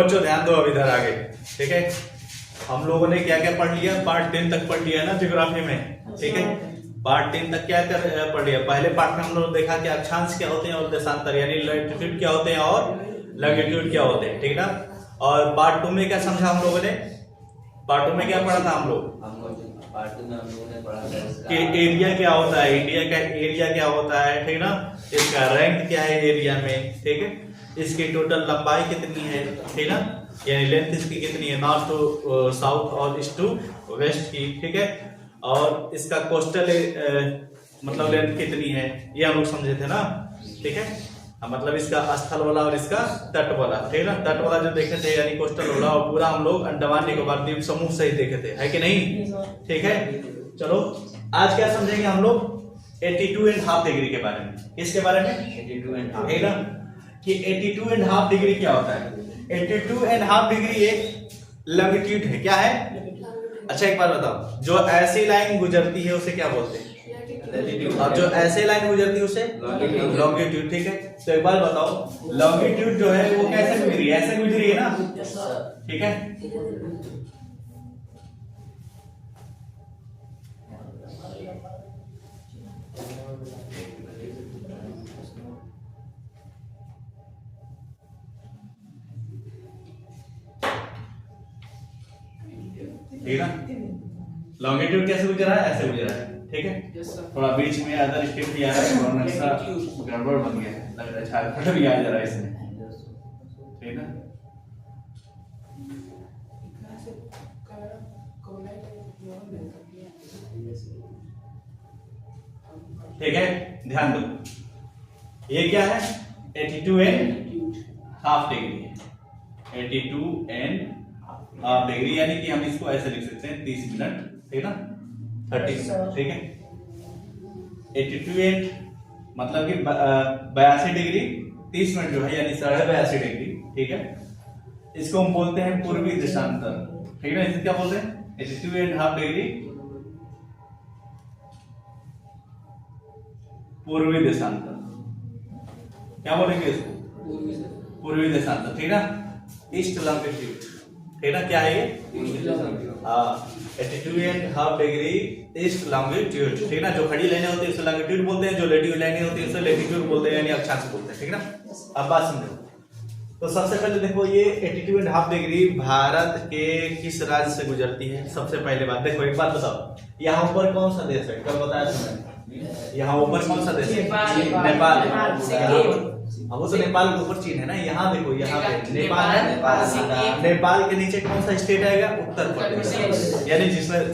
बच्चों ध्यान दो अब इधर आगे, ठीक है। हम लोगों ने क्या क्या पढ़ लिया, पार्ट 10 तक पढ़ लिया ना ज्योग्राफी में, ठीक है। पार्ट 10 तक क्या पढ़ लिया। पहले पार्ट में हम लोग देखा कि अक्षांश क्या होते हैं और देशांतर यानी लैटिट्यूड क्या होते हैं और लॉन्गिट्यूड क्या होते हैं, ठीक ना। और पार्ट 2 में क्या समझा हम लोगों ने, पार्ट 2 में क्या पढ़ा था हम लोग, पार्ट 2 में हम लोगों ने पढ़ा था कि एरिया क्या होता है, इंडिया का एरिया क्या होता है, ठीक ना। इसका रैंक क्या है एरिया में, ठीक है। इसकी टोटल लंबाई कितनी है, ठीक ना, यानी लेंथ इसकी कितनी है, नॉर्थ टू साउथ और ईस्ट टू वेस्ट की, ठीक है। और इसका कोस्टल मतलब लेंथ कितनी है, ये हम लोग समझे थे ना, ठीक है। मतलब इसका स्थल वाला और इसका तट वाला, ठीक है ना। तट वाला जो देखे थे यानी कोस्टल वाला, और पूरा हम लोग अंडमान निकोबार द्वीप समूह से ही देखे थे, है कि नहीं, ठीक है। चलो आज क्या समझेंगे हम लोग 82.5 डिग्री के बारे में। किसके बारे में, 82.5, है ना, कि 82.5 डिग्री क्या होता है। 82.5 डिग्री एक लॉन्गिट्यूड है, क्या है। अच्छा एक बात बताओ, जो ऐसी लाइन गुजरती है उसे क्या बोलते हैं, और जो ऐसे लाइन गुजरती है उसे लॉन्गिट्यूड, ठीक है। तो एक बार बताओ लॉन्गिट्यूड जो है वो कैसे गुजरी है, ऐसे गुजरी है ना, ठीक है। ठीक है ना, लॉन्गिट्यूड कैसे गुजरा है, ऐसे गुजरा है, ठीक है। थोड़ा बीच में अदर स्टेट भी आ रहा है, थोड़ा सा गड़बड़ बन गया है, लग रहा है झारखंड भी आ जा रहा है इसमें, ठीक है। ठीक है, ध्यान दो, ये क्या है 82.5 डिग्री, 82.5 डिग्री, यानी कि हम इसको ऐसे लिख सकते हैं 30 मिनट, ठीक है ना, 30 मिनट, ठीक है। 82 मतलब कि 82 डिग्री 30 मिनट जो है यानी 82.5 डिग्री, ठीक है। इसको हम बोलते हैं पूर्वी देशांतर, ठीक है ना। इसे क्या बोलते हैं 82.5 डिग्री पूर्वी देशांतर, क्या बोलेंगे इसको, पूर्वी देशांतर, ठीक है ना। ईस्ट लॉन्गिट्यूड, ठीक है ना, क्या है ये 82.5 डिग्री ईस्ट लॉन्गिट्यूड, ठीक है ना। जो खड़ी लाइनें होती है उसे लॉन्गिट्यूड बोलते हैं, जो लेटिव लाइनें होती है उसे लैटिट्यूड बोलते हैं, यानी अक्षांश बोलते हैं, ठीक है ना। अब बात समझो, तो सबसे पहले देखो ये 82.5 डिग्री भारत के किस राज्य से गुजरती है। सबसे पहले बात देखो, एक बात बताओ, यहाँ ऊपर कौन सा देश है, कब बताया तुमने, यहाँ ऊपर कौन सा देश है, नेपाल। वो तो नेपाल के ऊपर चीन है ना, यहाँ देखो यहाँ पे नेपाल है, नेपाल के नीचे कौन सा स्टेट आएगा, उत्तर प्रदेश, यानी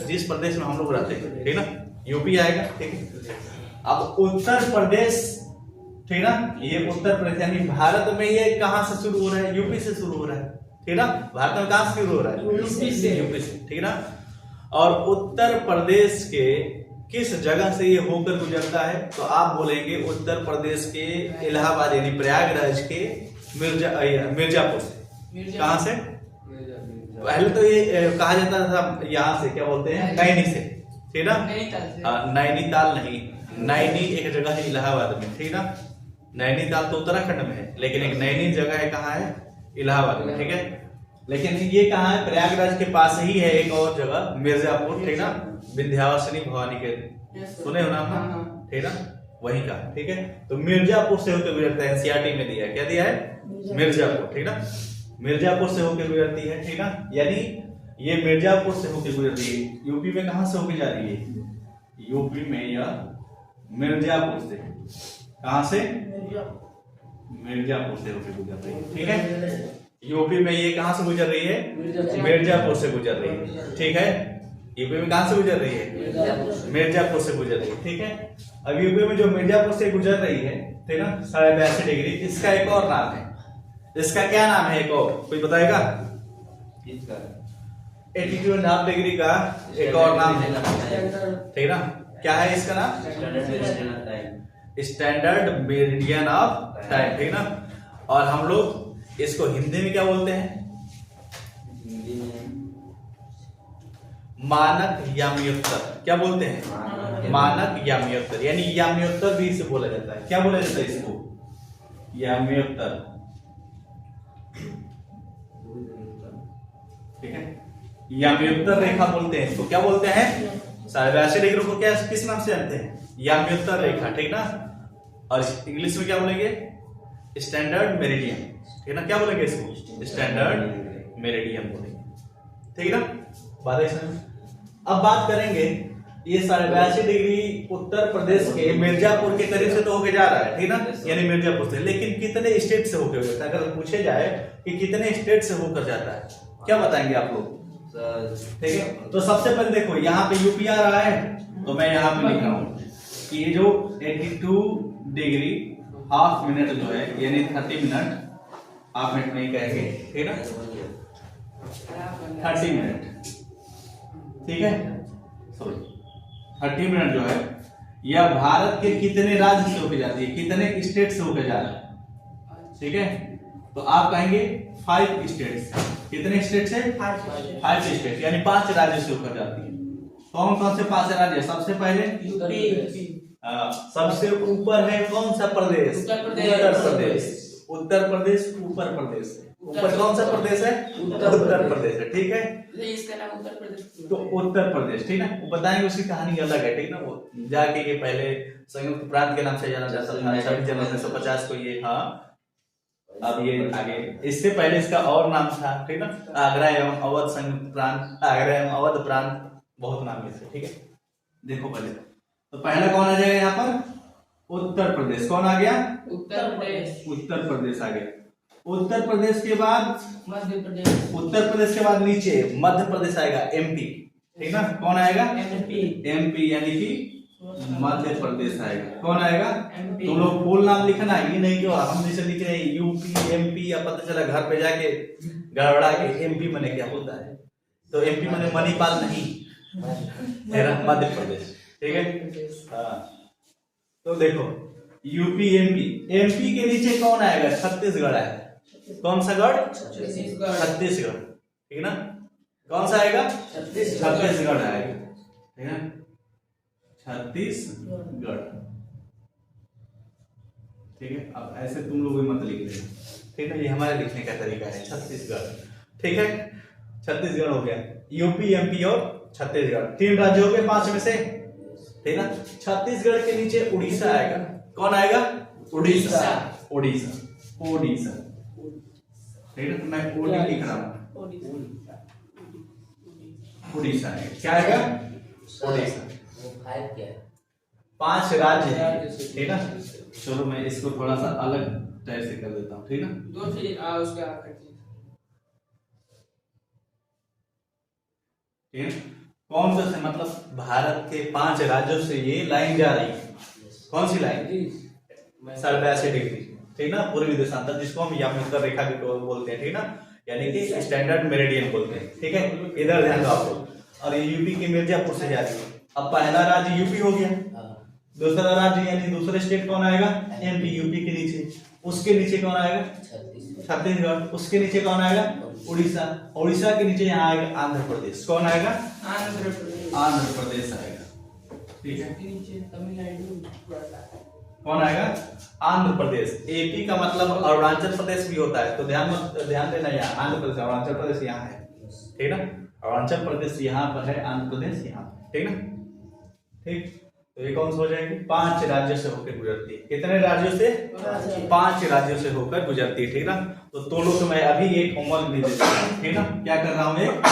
जिस प्रदेश में हम लोग रहते हैं, ठीक है ना, यूपी आएगा, ठीक है। अब उत्तर प्रदेश, ठीक है ना, ये उत्तर प्रदेश यानी भारत में ये कहां से शुरू हो रहा है, यूपी से शुरू हो रहा है, ठीक है ना। भारत में कहां से शुरू हो रहा है, यूपी से, ठीक है ना। और उत्तर प्रदेश के किस जगह से ये होकर गुजरता है, तो आप बोलेंगे उत्तर प्रदेश के इलाहाबाद यानी प्रयागराज के मिर्जापुर से। कहां से, पहले तो ये कहा जाता था यहाँ से, क्या बोलते हैं, नैनी से, ठीक है ना। नैनीताल नहीं, नैनी एक जगह है इलाहाबाद में, ठीक है ना। नैनीताल तो उत्तराखंड में है, लेकिन एक नैनी जगह है, कहाँ है, इलाहाबाद में, ठीक है। लेकिन ये कहाँ है, प्रयागराज के पास ही है एक और जगह मिर्जापुर, ठीक है ना, विंध्यावासिनी भवानी के सुने हो नाम, ठीक है ना, वही का, ठीक है। तो मिर्जापुर से होकर गुजरता है, एनसीईआरटी में दिया है, क्या दिया है, मिर्जापुर, ठीक है ना। मिर्जापुर से होकर गुजरती है, ठीक है, यानी ये मिर्जापुर से होकर गुजरती है। यूपी में कहां से होकर जा रही है, यूपी में या मिर्जापुर से, कहां से, मिर्जापुर से होकर गुजर रही है, ठीक है। यूपी में ये कहां से गुजर रही है, मिर्जापुर से गुजर रही है, ठीक है। यूपी में कहां से गुजर रही है, मिर्जापुर से गुजर रही है, ठीक है। अब यूपी में जो मिर्जापुर से गुजर रही है, ठीक है ना, 82.5 डिग्री, इसका एक और नाम है, इसका क्या नाम है, एक और कोई बताएगा, 82.5 डिग्री का एक और नाम है, ठीक है ना, क्या है इसका नाम, स्टैंडर्ड मेरिडियन ऑफ टाइम, ठीक है ना। और हम लोग इसको हिंदी में क्या बोलते हैं, मानक याम्योत्तर, क्या बोलते हैं, मानक याम्योत्तर, यानी याम्योत्तर भी इसे बोला जाता है, क्या बोला जाता है इसको, याम्योत्तर, याम्योत्तर रेखा बोलते हैं इसको। क्या बोलते हैं? 82 डिग्री को क्या किस नाम से जानते हैं? याम्योत्तर रेखा, ठीक ना। और इंग्लिश में क्या बोलेंगे? स्टैंडर्ड मेरिडियन, ठीक ना। क्या बोलेंगे इसको? स्टैंडर्ड मेरिडियन बोलेंगे, ठीक ना। बात है समझ। अब बात करेंगे ये 82 डिग्री उत्तर प्रदेश के मिर्जापुर के करीब से तो होके जा रहा है, ठीक ना, यानी मिर्जापुर से। लेकिन कितने स्टेट से होकर जाता है? अगर पूछे जाए कि कितने स्टेट से होकर जाता है, क्या बताएंगे आप लोग? ठीक है, तो सबसे पहले देखो यहाँ पे यूपी आ रहा है, तो मैं यहाँ पे लिख रहा हूँ कि ये जो 82 डिग्री हाफ मिनट जो है, यानी 30 मिनट, हाफ मिनट नहीं कहेंगे, ठीक है, 30 मिनट, ठीक है, सॉरी 30 मिनट जो है, यह भारत के कितने राज्य से होकर जाती है, कितने स्टेट से होकर जा रहा है, ठीक है। तो आप कहेंगे 5 स्टेट्स। कितने स्टेट से? 5 स्टेट, यानी 5 राज्यों से होकर जाती है। कौन कौन से 5 राज्य? सबसे पहले सबसे ऊपर है कौन सा प्रदेश? उत्तर प्रदेश। उत्तर प्रदेश ऊपर प्रदेश है। ऊपर कौन सा प्रदेश है? उत्तर प्रदेश है, ठीक है। इसका नाम उत्तर प्रदेश। तो उत्तर प्रदेश, ठीक है, वो बताएंगे, उसकी कहानी अलग है, ठीक ना। वो जाके ये पहले संयुक्त प्रांत के नाम से जाना जाता था, 26 जनवरी 1950 को ये, हाँ, अब ये आगे, इससे पहले इसका और नाम था, ठीक ना, आगरा एवं अवध संयुक्त प्रांत, आगरा एवं अवध प्रांत, बहुत नाम इससे, ठीक है। देखो पहले तो पहला कौन आ जाएगा यहाँ पर? उत्तर प्रदेश। कौन आ गया? उत्तर प्रदेश। उत्तर प्रदेश आ गया। उत्तर प्रदेश के बाद मध्य प्रदेश। उत्तर प्रदेश के बाद नीचे मध्य प्रदेश आएगा, एमपी, ठीक ना। कौन आएगा? एमपी। एमपी यानी कि मध्य प्रदेश आएगा। कौन आएगा? एमपी। तुम लोग फुल नाम लिखना, ये नहीं कि हम जैसे लिख रहे हैं यूपी एमपी, या पता चला घर पे जाके गड़बड़ा के एमपी मने क्या होता है, तो एमपी मने मणिपाल नहीं, मेरा मध्य प्रदेश, ठीक है। हाँ, तो देखो यूपी एमपी, एमपी के नीचे कौन आएगा? छत्तीसगढ़ आएगा। कौन सा गढ़? छत्तीसगढ़, ठीक ना। कौन सा आएगा? छत्तीसगढ़ आएगा, ठीक है, छत्तीसगढ़, ठीक है। अब ऐसे तुम लोग भी मत लिख लेना, ठीक है, ये हमारे लिखने का तरीका है, छत्तीसगढ़, ठीक है। छत्तीसगढ़ हो गया, यूपी एमपी और छत्तीसगढ़, 3 राज्य हो गए 5 में से, ठीक ना। छत्तीसगढ़ के नीचे उड़ीसा आएगा। कौन आएगा? उड़ीसा, उड़ीसा, उड़ीसा, ठीक है। तो मैं ओडी लिख रहा हूं, उड़ीसा है, क्या आएगा? उड़ीसा। 5 राज्य है, ठीक है। चलो मैं इसको थोड़ा सा अलग टाइप से कर देता हूँ, ठीक है। दो फिर उसका कर दीजिए, ठीक है। कौन सा से मतलब भारत के 5 राज्यों से ये लाइन जा रही है। कौन सी लाइन? 82 डिग्री, ठीक ना, पूर्वी देशांतर, जिसको हम याम्योत्तर रेखा भी बोलते हैं, ठीक ना, यानी कि स्टैंडर्ड मेरिडियन बोलते हैं, ठीक है। इधर ध्यान दो आप लोग। और ये यूपी के मिर्जापुर से जा रही है। अब पहला राज्य यूपी हो गया, दूसरा राज्य यानी दूसरा स्टेट कौन आएगा? एमपी, यूपी के नीचे, उसके नीचे कौन आएगा? छत्तीसगढ़, उसके नीचे कौन आएगा? उड़ीसा, उड़ीसा के नीचे यहाँ आएगा आंध्र प्रदेश। कौन आएगा? आंध्र प्रदेश। आंध्र प्रदेश आएगा, ठीक है। नीचे तमिलनाडु। कौन आएगा? आंध्र प्रदेश। एपी का मतलब अरुणाचल प्रदेश भी होता है, तो ध्यान देना, यहाँ आंध्र प्रदेश, अरुणाचल प्रदेश यहाँ है, ठीक ना। अरुणाचल प्रदेश यहाँ पर है, आंध्र प्रदेश यहाँ, ठीक ना, ठीक। तो ये कौन सा हो जाएगी? 5 राज्यों से होकर गुजरती है। कितने राज्यों से? 5 राज्यों से होकर गुजरती है, ठीक ना। तो दोनों को मैं अभी एक होमवर्क भी देता हूँ, ठीक ना। क्या कर रहा हूँ? एक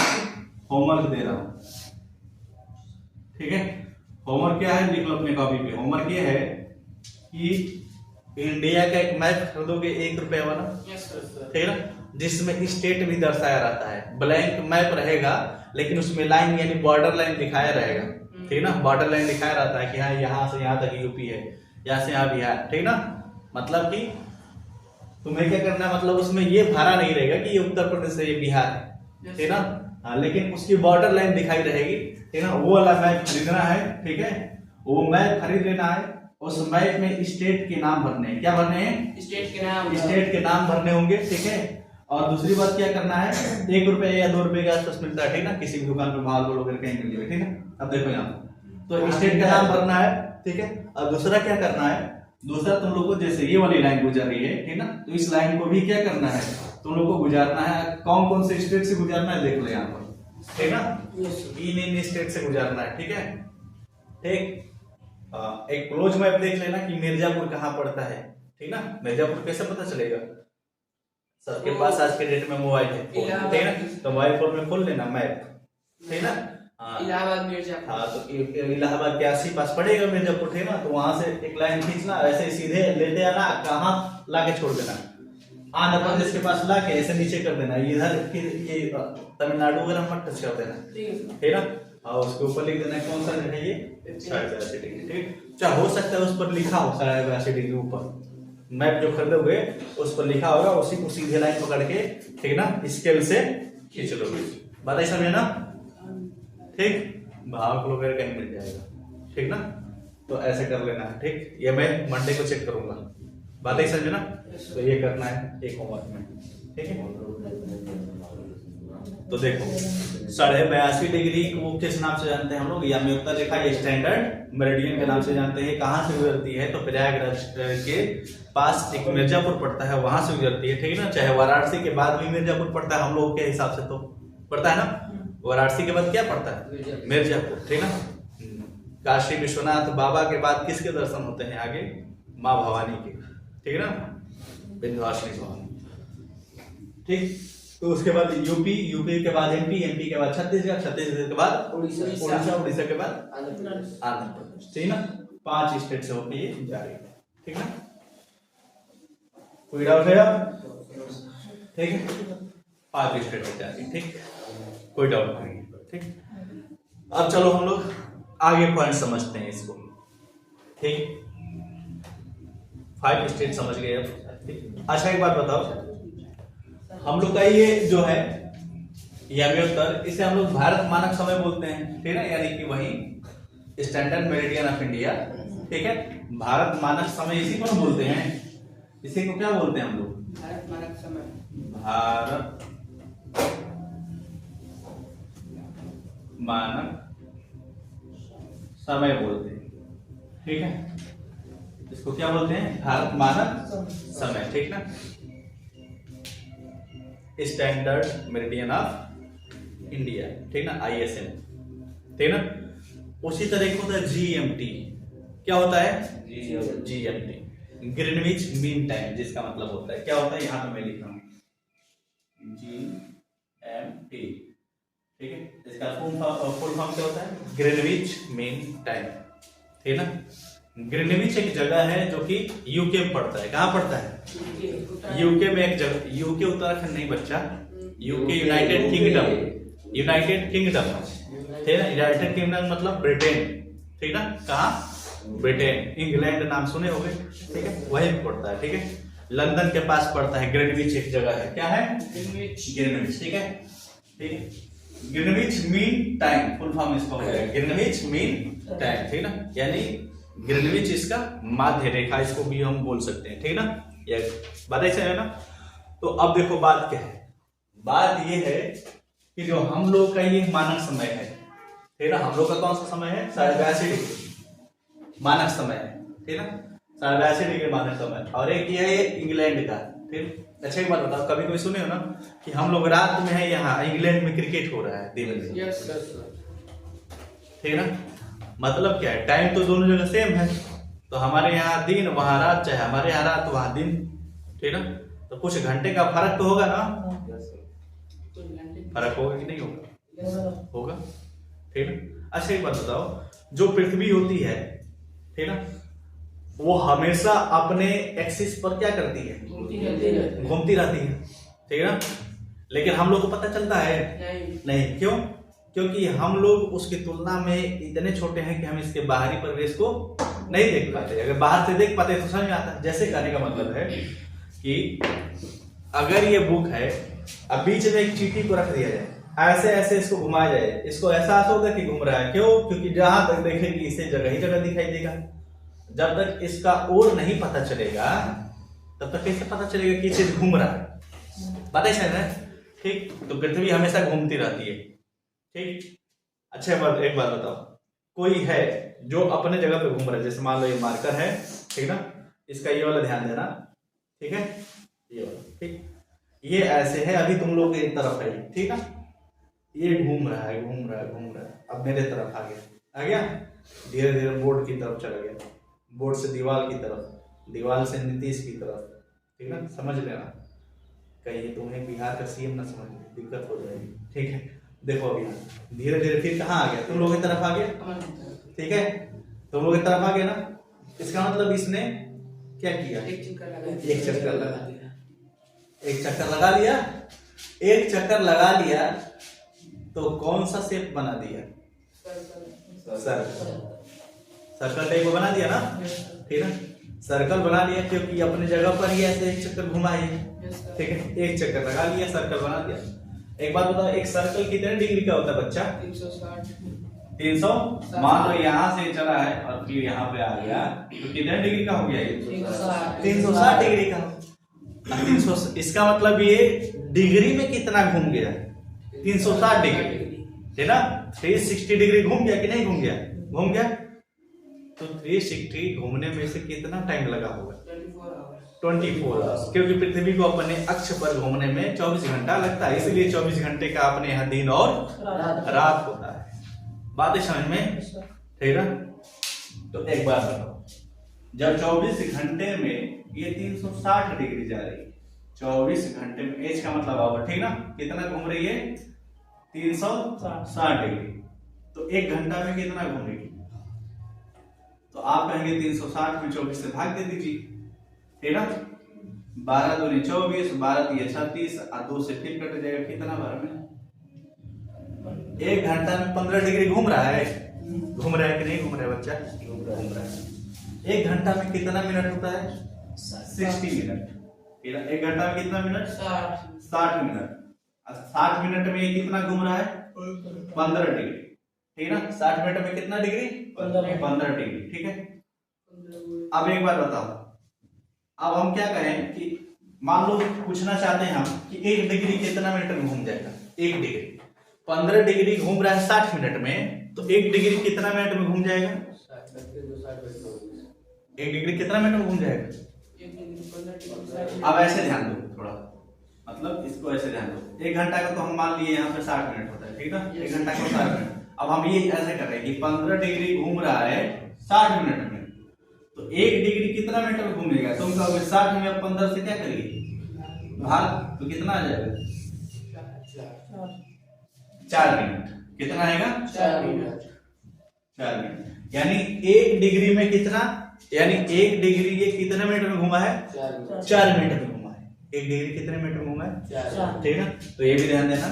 होमवर्क दे रहा हूँ, ठीक है। होमवर्क क्या है? लिख लो अपने कॉपी पे। होमवर्क ये है कि इंडिया का एक मैप खरीदोगे 1 रुपए वाला, ठीक है ना, जिसमें स्टेट भी दर्शाया रहता है। ब्लैंक मैप रहेगा, लेकिन उसमें लाइन यानी बॉर्डर लाइन दिखाया रहेगा, ठीक ना, बॉर्डर लाइन दिखाया रहता है कि हाँ यहाँ से यहाँ तक यूपी है, यहाँ से यहाँ बिहार, ठीक ना। मतलब कि तुम्हें क्या करना है, मतलब उसमें ये भरा नहीं रहेगा कि ये उत्तर प्रदेश है, ये बिहार है, ठीक ना। हाँ, लेकिन उसकी बॉर्डर लाइन दिखाई रहेगी, ठीक ना। वो वाला मैप खरीदना है, ठीक है, वो मैप खरीद लेना है। उस मैप में स्टेट के नाम भरने हैं। क्या भरने हैं? स्टेट के नाम। स्टेट के नाम भरने होंगे, ठीक है। और दूसरी बात क्या करना है, 1 रुपए या 2 रुपए के आसपास मिलता है, ठीक ना, किसी भी दुकान पे भाव वगैरह कहीं मिल जाएगा, ठीक है। अब देखो यहाँ तो स्टेट का नाम भरना है, ठीक है। और दूसरा क्या करना है, दूसरा तुम लोग को जैसे ये वाली लाइन गुजर रही है, ठीक ना, तो इस लाइन को भी क्या करना है, तुम लोग को गुजारना है। कौन कौन से स्टेट से गुजारना है देख लो यहाँ पर। ठीक ना, Yes, sir. इन स्टेट से गुजरना है, ठीक है। ठीक, एक क्लोज मैप देख लेना कि मिर्जापुर कहाँ पड़ता है, ठीक ना। मिर्जापुर कैसे पता चलेगा, सबके पास आज के डेट में मोबाइल है, ठीक है ना, तो मोबाइल फोन में खोल लेना मैप, ठीक ना। इलाहाबाद मिर्जापुर। हाँ, तो इलाहाबाद के आस पास पड़ेगा मिर्जापुर, ठीक ना। तो वहां से एक लाइन खींचना, ऐसे सीधे लेते आना, कहाँ लाके छोड़ देना, आंध्र प्रदेश के पास लाके ऐसे नीचे कर देना, इधर फिर ये तमिलनाडु वगैरह मत टच कर देना, ठीक है सर। ठीक ना। और उसके ऊपर लिख देना कौन सा है ये 82 डिग्री, ठीक। चाहे हो सकता है उस पर लिखा हो 82 डिग्री ऊपर, मैप जो खरीदे हुए उस पर लिखा होगा, उसी को सीधे लाइन पकड़ के, ठीक ना, स्केल से खींच लोगे, बात है समझे ना, ठीक। भाव वगैरह कहीं मिल जाएगा, ठीक ना। तो ऐसे कर लेना है, ठीक। ये मैं मंडे को चेक करूंगा, बात है समझे ना। तो ये करना है एक होमवर्क में, ठीक है। तो देखो 82.5 डिग्री को किस नाम से जानते हैं हम लोग, या में उत्तर रेखा स्टैंडर्ड मेरिडियन के नाम से जानते हैं। कहाँ से गुजरती है, तो प्रयागराज के पास एक मिर्जापुर पड़ता है, वहां से गुजरती है, ठीक है ना। चाहे वाराणसी के बाद भी मिर्जापुर पड़ता है, हम लोग के हिसाब से तो पड़ता है ना, वाराणसी के बाद क्या पड़ता है, मिर्जापुर, ठीक ना। काशी विश्वनाथ बाबा के बाद किसके दर्शन होते हैं आगे, माँ भवानी के, ठीक है ना, विंध्यवासिनी भवानी, ठीक। तो उसके बाद यूपी के बाद एमपी के बाद छत्तीसगढ़ के बाद उड़ीसा के बाद आंध्र प्रदेश, ठीक ना। 5 स्टेट से होके ये जा रही है, ठीक ना। कोई डाउट है, ठीक है, 5 स्टेट से जा रही है, ठीक, कोई डाउट नहीं है, ठीक। अब चलो हम लोग आगे पॉइंट समझते हैं इसको, ठीक। 5 स्टेट समझ गए अब, ठीक। अच्छा एक बात बताओ, हम लोग का ये जो है उत्तर, इसे हम लोग भारत मानक समय बोलते हैं, ठीक है, यानी कि वही स्टैंडर्ड मेरिडियन ऑफ इंडिया, ठीक है। भारत मानक समय इसी को बोलते हैं, इसी को क्या बोलते हैं हम लोग, भारत मानक समय, भारत मानक समय बोलते हैं, ठीक है। इसको क्या बोलते हैं, भारत मानक समय, ठीक ना। स्टैंडर्ड मेरिडियन ऑफ इंडिया, ठीक ना, ISM, ठीक ना। उसी तरह एक होता है GMT, क्या होता है, GMT, ग्रीनविच मीन टाइम, जिसका मतलब होता है, क्या होता है, यहां पे मैं लिख रहा हूं GMT, ठीक है। इसका फुल फॉर्म क्या होता है, ग्रीनविच मीन टाइम, ठीक ना। ग्रीनविच एक जगह है जो कि यूके में पड़ता है, कहाँ पड़ता है, यूके में एक जगह, यूके उत्तराखंड नहीं बच्चा, यूके यूनाइटेड किंगडम, ठीक है। यूनाइटेड किंगडम मतलब ब्रिटेन, ठीक ना। कहाँ, ब्रिटेन, इंग्लैंड नाम सुने होंगे, ठीक है, वही पड़ता है, ठीक है। लंदन के पास पड़ता है, ग्रीनविच एक जगह है, क्या है, ग्रीनविच, ठीक है, ठीक है। Greenwich mean time full form इसका हो जाएगा, ग्रीनविच मीन टाइम, ठीक ना, यानी ग्रीनविच इसका माध्य रेखा, इसको भी हम बोल सकते हैं, ठीक ना। ये बात ऐसे है ना। तो अब देखो बात क्या है, बात ये है कि जो हम लोग का ये मानक समय है, ठीक ना, हम लोग का कौन सा समय है, 82.5 डिग्री मानक समय है, ठीक ना, 82.5 डिग्री मानक समय, और एक ये है इंग्लैंड का, ठीक। अच्छा एक बात बताओ, कभी कभी सुने हो ना कि हम लोग रात में है, यहाँ इंग्लैंड में क्रिकेट हो रहा है दिन में, ठीक ना। मतलब क्या है, टाइम तो दोनों जगह सेम है, तो हमारे यहाँ दिन वहां रात, चाहे हमारे यहाँ रात वहां दिन, ठीक ना। तो कुछ घंटे का फर्क तो होगा ना, फर्क होगा कि नहीं होगा, होगा, ठीक ना। अच्छा एक बात बताओ, जो पृथ्वी होती है, ठीक ना, वो हमेशा अपने एक्सिस पर क्या करती है, घूमती रहती है, ठीक है ना। लेकिन हम लोग को पता चलता है नहीं, क्यों, क्योंकि हम लोग उसकी तुलना में इतने छोटे हैं कि हम इसके बाहरी परिवेश को नहीं देख पाते। अगर बाहर से देख पाते तो समझ में आता। जैसे कहने का मतलब है कि अगर ये बुक है, अब बीच में एक चींटी को रख दिया जाए, ऐसे ऐसे इसको घुमाया जाए, इसको एहसास होगा कि घूम रहा है, क्यों, क्योंकि जहां तक देखेगी इसे जगह ही जगह दिखाई देगा। जब तक इसका ओर नहीं पता चलेगा तब तक कैसे पता चलेगा कि चीज घूम रहा है, पता ही है, ठीक। तो पृथ्वी हमेशा घूमती रहती है, ठीक। अच्छा एक बात बताओ, कोई है जो अपने जगह पे घूम रहा है, जैसे मान लो ये मार्कर है, ठीक ना, इसका ये वाला ध्यान देना, ठीक है, ये वाला, ठीक। ये ऐसे है, अभी तुम लोग एक तरफ है, ठीक है, ये घूम रहा है घूम रहा है घूम रहा है, अब मेरे तरफ आ गया धीरे धीरे बोर्ड की तरफ चला गया, बोर्ड से दीवार की तरफ, दीवार से नीतीश की तरफ, ठीक है, समझ लेना कहीं तुम्हें बिहार का सीएम ना समझ ले, दिक्कत हो जाएगी, ठीक है। देखो अभी धीरे धीरे फिर कहाँ आ गया, तुम लोगों की तरफ आ गया, कमल की तरफ। ठीक है, तुम लोगों की तरफ आ गया ना। इसका मतलब इसने क्या किया, एक चक्कर लगा एक चक्कर लगा दिया, एक चक्कर लगा लिया, एक चक्कर लगा लिया तो कौन सा शेप बना दिया, सर्कल टाइप बना दिया ना, ठीक है, सर्कल बना लिया क्योंकि अपने जगह पर ही ऐसे एक चक्कर घुमाए, ठीक है, एक चक्कर लगा लिया, सर्कल बना दिया। एक बात बताओ, एक सर्कल कितने डिग्री का होता है बच्चा, 300, मान लो यहाँ से चला है और फिर यहाँ पे आ गया तो कितने डिग्री का हो गया ये, 360 डिग्री का। 300, इसका मतलब ये डिग्री में कितना घूम गया, 360 डिग्री, है ना, 360 डिग्री घूम गया कि नहीं घूम गया, घूम गया। तो 360 घूमने में से कितना टाइम लगा होगा, 24 आवर्स, क्योंकि पृथ्वी को अपने अक्ष पर घूमने में 24 घंटा लगता है, इसलिए 24 घंटे का अपने यहाँ दिन और रात होता है। बात है समझ में, ठीक है। तो एक बात बताओ, जब 24 घंटे में ये 360 डिग्री जा रही है, 24 घंटे में एज का मतलब होगा, ठीक ना, कितना घूम रही है, 360 डिग्री, तो एक घंटा में कितना घूमेगी, तो आप कहेंगे 360 में 24 से भाग दे दीजिए, ठीक ना, 12 दूनी 24, 12 दिए 36, और 2 से फिर कट जाएगा, कितना बार में, एक घंटा में 15 डिग्री घूम रहा है, घूम रहा है कि नहीं घूम रहा है बच्चा, घूम रहा है। एक घंटा में कितना मिनट होता है, 60 मिनट, एक घंटा में कितना मिनट, 60 मिनट, 60 मिनट में ये कितना घूम रहा है, 15 डिग्री, ठीक है ना, 60 मिनट में कितना डिग्री, 15 डिग्री, ठीक है। अब एक बार बताओ, अब हम क्या कहें कि मान लो पूछना चाहते हैं हम कि 1 डिग्री कितना मिनट में घूम जाएगा, 1 डिग्री, 15 डिग्री घूम रहा है 60 मिनट में, तो 1 डिग्री कितना मिनट में घूम जाएगा, 1 डिग्री कितना मिनट में घूम जाएगा। अब ऐसे ध्यान दो थोड़ा, मतलब इसको ऐसे ध्यान दो, 1 घंटा का तो हम मान लिए यहाँ पे 60 मिनट होता है, ठीक है, 1 घंटा का 60 मिनट। अब हम ये ऐसे कर रहे हैं कि 15 डिग्री घूम रहा है 60 मिनट में, तो 1 डिग्री कितना मिनट में घूमेगा, तुम कहोगे 60 में 15 से क्या करिए भाग, तो कितना आ जाएगा, 4 मिनट, कितना आएगा, 4 मिनट, यानी 1 डिग्री में कितना, यानी 1 डिग्री ये कितने मिनट में घूमा है, 4 मिनट में घूमा है, 1 डिग्री कितने मिनट में घूमा है, ठीक है। तो ये भी ध्यान देना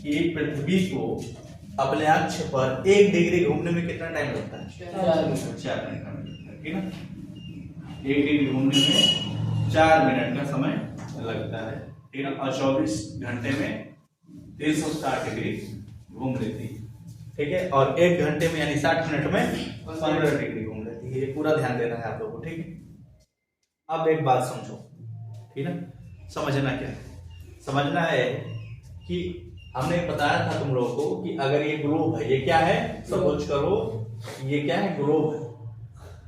कि पृथ्वी को अपने अक्ष पर 1 डिग्री घूमने में कितना टाइम लगता है, 4 मिनट, ठीक है, 1 डिग्री घूमने में 4 मिनट का समय लगता है, ठीक है, और 24 घंटे में 360 डिग्री घूम लेती है, ठीक है, और 1 घंटे में यानी 60 मिनट में 15 डिग्री घूम लेती है, ये पूरा ध्यान देना है आप लोगों को, ठीक है। अब एक बात समझो, ठीक है, समझना क्या है, समझना है कि हमने बताया था तुम लोगों को कि अगर ये ग्लोब है, ये क्या है, सपोज करो ये क्या है, ग्लोब है,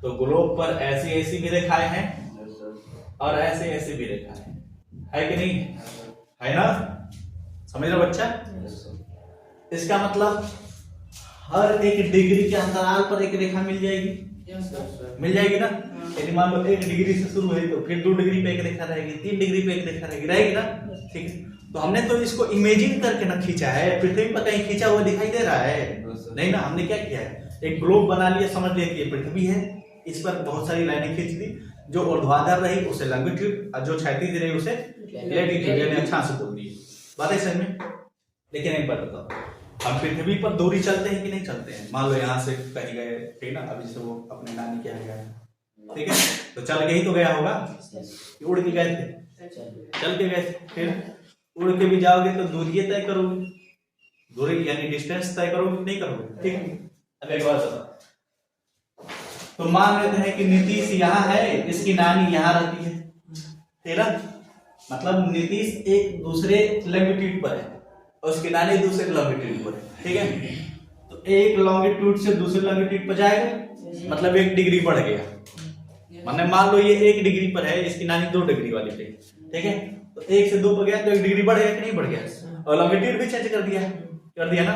तो ग्लोब पर ऐसी ऐसी भी रेखाएं हैं और ऐसे ऐसे भी रेखाएं है कि नहीं, है ना, समझ रहे बच्चा। इसका मतलब हर 1 डिग्री के अंतराल पर एक रेखा मिल जाएगी, मिल जाएगी ना, यदि मान लो 1 डिग्री से शुरू हुई तो फिर 2 डिग्री पे एक रेखा रहेगी, 3 डिग्री पे एक रेखा रहेगी ना, ठीक है। तो हमने तो इसको इमेजिन करके ना खींचा है, पृथ्वी पर कहीं खींचा हुआ दिखाई दे रहा है नहीं ना, हमने क्या किया है, एक ग्लोब बना लिया, समझ लिया कि ये पृथ्वी है, इस पर बहुत सारी लाइनें खींच दी, जो ऊर्ध्वाधर रही उसे लॉन्गिट्यूड और जो क्षैतिज रही उसे लैटिट्यूड, यानी अक्षांश बोल दी, बात है समझ में। लेकिन एक बात बताओ, हम पृथ्वी पर दूरी चलते हैं कि नहीं चलते हैं, मान लो यहाँ से कहीं गए, ठीक ना, अभी से वो अपने नानी के यहाँ गए, ठीक है, तो चल के ही तो गया होगा, उड़ के गए थे, चल के गए थे, फिर उड़ के भी जाओगे तो दूरी तय करोगे, दूरी यानी डिस्टेंस तय करोगे नहीं करोगे, ठीक। अब एक बात बताओ, तो मान लेते हैं कि नीतीश यहाँ है, इसकी नानी यहाँ रहती है, ठीक है, मतलब नीतीश एक दूसरे लॉन्गिट्यूड पर है और उसकी नानी दूसरे लॉन्गिट्यूड पर है, ठीक है, तो एक लॉन्गिट्यूड से दूसरे लॉन्गिट्यूड पर जाएगा, मतलब 1 डिग्री बढ़ गया, मतलब मान लो ये 1 डिग्री पर है, इसकी नानी 2 डिग्री वाली पे, ठीक है, तो 1 से 2 पर गया तो 1 डिग्री बढ़ गया कि नहीं बढ़ गया, और लॉन्गिट्यूड भी चेंज कर दिया, कर दिया ना।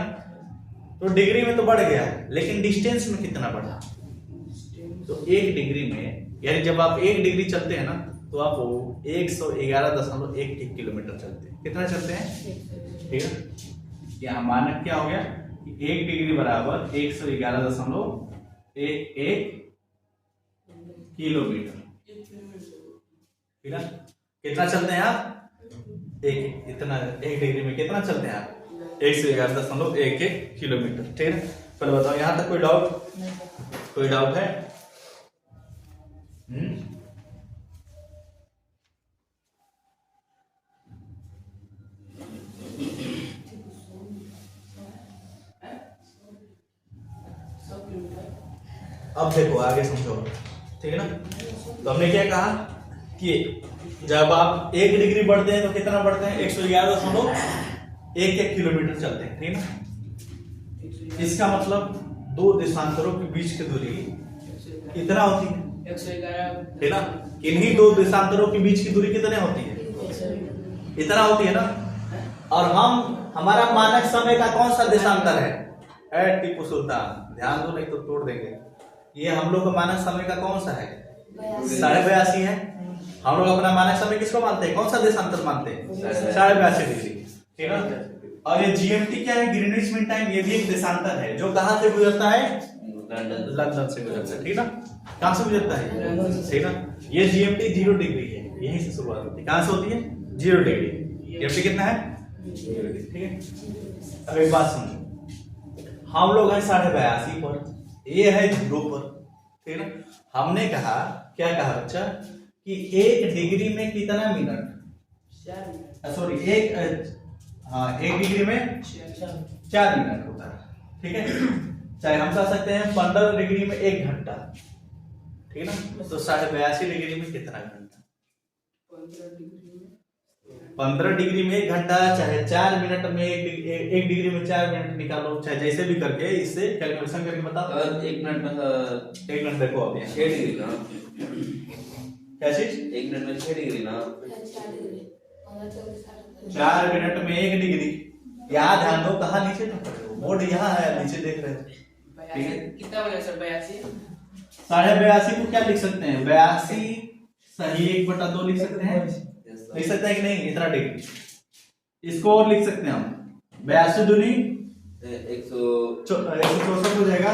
तो डिग्री में तो बढ़ गया, लेकिन डिस्टेंस में कितना बढ़ा? तो 1 डिग्री में, यानी जब आप 1 डिग्री चलते हैं ना तो आप 111.11 किलोमीटर चलते हैं। कितना चलते हैं? ठीक है, यहाँ मानक क्या हो गया कि 1 डिग्री बराबर 111.11 किलोमीटर। ठीक है, कितना चलते हैं आप? इतना 1 डिग्री में कितना चलते हैं आप? 111.11 किलोमीटर। ठीक है, पहले बताओ यहाँ तक कोई डाउट? कोई डाउट है? अब देखो आगे समझो, ठीक है ना। तो हमने क्या कहा कि जब आप 1 डिग्री बढ़ते हैं तो कितना बढ़ते हैं? 111.11 किलोमीटर चलते हैं, ठीक है ना। इसका मतलब 2 देशांतरों के बीच की दूरी कितना होती है? 111, है ना। इन्हीं 2 देशांतरों के बीच की दूरी कितने होती है? इतना होती है ना। और हमारा मानक समय का कौन सा देशांतर है? टीपू सुल्तान, ध्यान दो नहीं तो तोड़ देंगे। ये हम लोग का मानक समय का कौन सा है? 82.5 है। हम लोग अपना मानक समय किसको मानते हैं? कौन सा देशांतर मानते हैं? 82.5 डिग्री, ठीक है ना। और ये जीएमटी क्या है? ग्रीनिच मीन टाइम, ये भी एक देशांतर है जो कहाँ से गुजरता है? लंदन से गुजरता है, ठीक ना। कहाँ से गुजरता है? ठीक ना। ये जीएमटी 0 डिग्री है, यहीं से शुरुआत होती है। कहाँ से होती है? 0 डिग्री। जीएमटी कितना है? 0 डिग्री, ठीक है। अब एक बात समझो, हम लोग हैं 82.5 पर, ये है 0 पर, ठीक है ना। हमने कहा, क्या कहा बच्चा, कि 1 डिग्री में कितना मिनट? सॉरी, 1 डिग्री में 4 मिनट होता है, ठीक है। चाहे हम कह सकते हैं 15 डिग्री में 1 घंटा, ठीक है ना। तो 82.5 डिग्री में कितना घंटा? 15 डिग्री में 1 घंटा, चाहे 4 मिनट में 1 डिग्री में 4 मिनट निकालो, चाहे जैसे भी करके इससे कैलकुलेशन करके बताओ। 1 मिनट में 1 मिनट देखो आप यहाँ 6 डिग्री ना, क्या चीज? 1 मिनट में 6 डिग्री ना, 4 मिनट में 1 डिग्री। यहाँ ध्यान दो, कहाँ नीचे ना पढ़ो, बोर्ड यहाँ है, नीचे देख रहे हैं, ठीक है। कितना बनेगा सर? 82। 82.5 को क्या लिख सकते हैं? 82 सही 1/2 लिख सकते हैं, लिख सकते हैं कि नहीं? इतना डिग्री। इसको और लिख सकते हैं हम, 82 दूनी 164 हो जाएगा,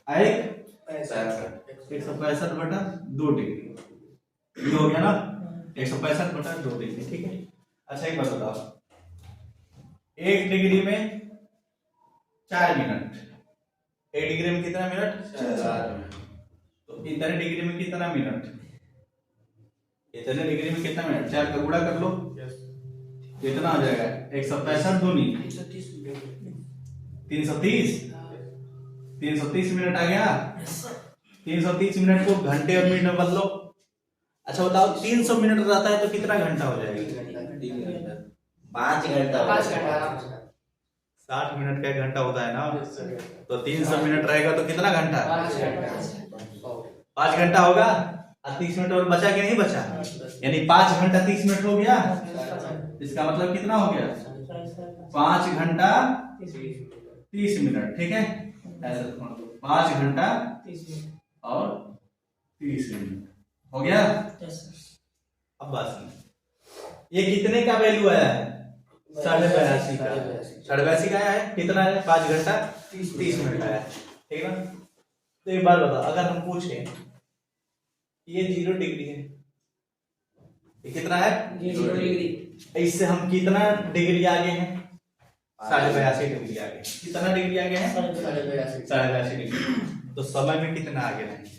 165/2 डिग्री, ये हो गया ना, 165/2 डिग्री, ठीक है। अच्छा एक बात बताओ, 1 डिग्री में 4 मिनट, 1 डिग्री में कितना मिनट? 4। तो इतने डिग्री में कितना मिनट? इतने डिग्री में कितना मिनट? 4 का गुणा कर लो, कितना हो जाएगा? 165 दूनी 330 मिनट आ गया। 330 मिनट को घंटे और मिनट में बदलो। अच्छा बताओ, 300 मिनट रहता है तो कितना घंटा हो जाएगा? 5 घंटा। 60 मिनट का 1 घंटा होता है ना, तो 300 मिनट रहेगा तो कितना घंटा? 5 घंटा होगा। और 30 मिनट और बचा कि नहीं बचा? यानी 5 घंटा 30 मिनट हो गया। इसका मतलब कितना हो गया? 5 घंटा 30 मिनट, ठीक है। ऐसा 5 घंटा और 30 मिनट हो गया। अब बात सुन, ये कितने का वैल्यू आया है? 82.5 का। 82.5 का आया है, कितना है? 5 घंटा 30 मिनट आया है, ठीक है ना। तो एक बात बताओ, अगर हम पूछे ये 0 डिग्री है, ये कितना है? 0 डिग्री। इससे हम कितना डिग्री आगे हैं? 82.5 डिग्री आगे। कितना डिग्री आगे हैं? 82.5 डिग्री। तो समय में कितना आगे रहेंगे?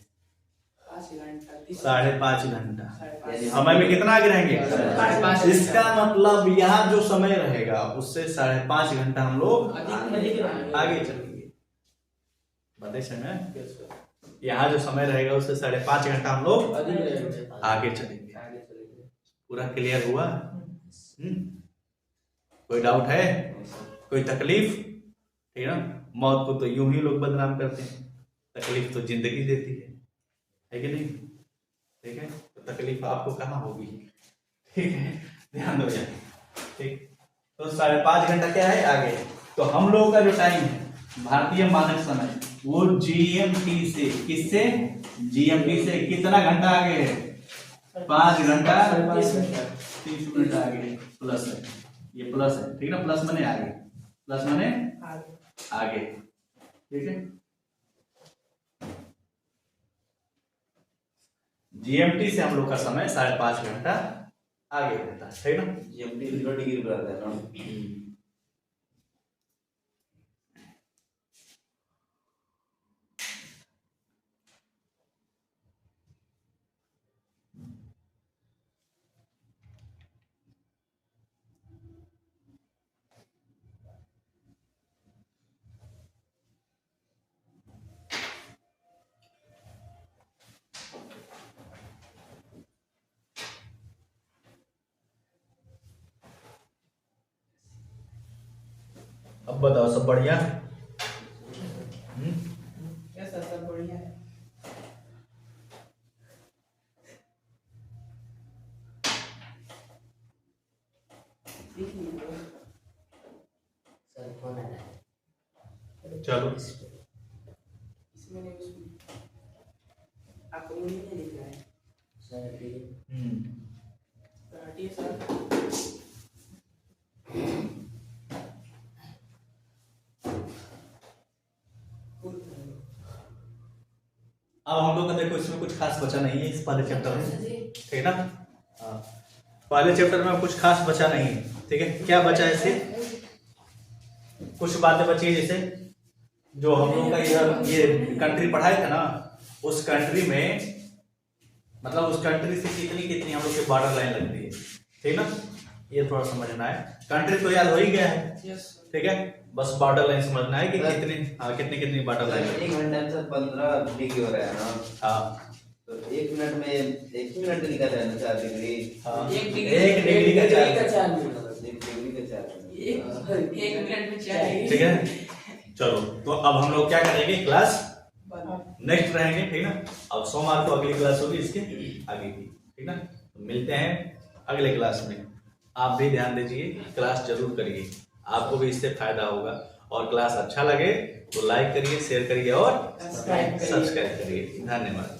5.5 घंटा। समय में कितना आगे रहेंगे? 5.5। इसका मतलब यहाँ जो समय रहेगा उससे 5.5 घंटा हम लोग आगे चलेंगे। बताइए समय, यहाँ जो समय रहेगा उससे 5.5 घंटा हम लोग आगे चलेंगे। पूरा क्लियर हुआ? कोई डाउट है? कोई तकलीफ? ठीक है ना। मौत को तो यूं ही लोग बदनाम करते हैं, तकलीफ तो जिंदगी देती है कि नहीं? ठीक है, तो तकलीफ आपको कहाँ होगी? ठीक है, ध्यान दो जाए, ठीक। तो 5.5 घंटा क्या है आगे। तो हम लोगों का जो टाइम है भारतीय मानक समय वो जीएमटी से, किससे? जीएमटी से कितना घंटा आगे है? 5 घंटा 30 मिनट आगे प्लस है, ये प्लस है, ठीक है ना? प्लस मने आगे, प्लस मने आगे, ठीक है। जीएमटी से हम लोग का समय 5.5 घंटा आगे होता है, ठीक ना? जीएमटी 0 डिग्री पर आता है ना। अब बताओ सब बढ़िया? क्या सर सब बढ़िया है। सर फोन आ रहा है। चलो इसमें नहीं उसमें आपको नहीं दिख रहा है सर ठीक है। तो हटिए सर। अब हम लोग का देखो इसमें कुछ खास बचा नहीं है इस पहले चैप्टर में, ठीक है ना? हाँ, पहले चैप्टर में कुछ खास बचा नहीं है, ठीक है। क्या बचा है सिर्फ कुछ बातें बची है, जैसे जो हम लोग का इधर ये कंट्री पढ़ाया था ना, उस कंट्री में मतलब उस कंट्री से कितनी कितनी हम लोग के बॉर्डर लाइन लगती है, ठीक ना? ये थोड़ा समझना है। कंट्री तो याद हो ही गया है, ठीक है। बस बॉर्डर लाइन समझना है कि कितनी, हाँ कितनी कितनी बॉर्डर लाइन। 1 घंटे से 15 डिग्री हो रहा है ना। हाँ तो 1 मिनट में 1 मिनट निकल जाए ना 4 डिग्री। हाँ, एक एक डिग्री का 4 1 डिग्री का 4। एक मिनट में 4 डिग्री। ठीक है। चलो तो अब हम लोग क्या करेंगे, क्लास नेक्स्ट रहेंगे, ठीक ना? अब सोमवार को अगली क्लास होगी इसके आगे की, ठीक ना? तो मिलते हैं अगले क्लास में। आप भी ध्यान दीजिए, क्लास जरूर करिए, आपको भी इससे फायदा होगा। और क्लास अच्छा लगे तो लाइक करिए, शेयर करिए और सब्सक्राइब करिए। सब्सक्राइब करिए। धन्यवाद।